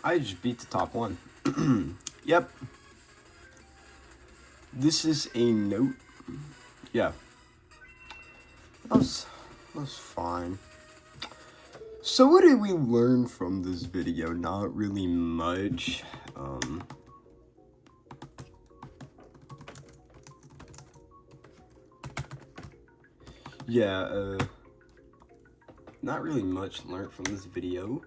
I just beat the top one. Yep. This is a note. Yeah. That was fine. So what did we learn from this video? Not really much. Yeah, not really much learned from this video.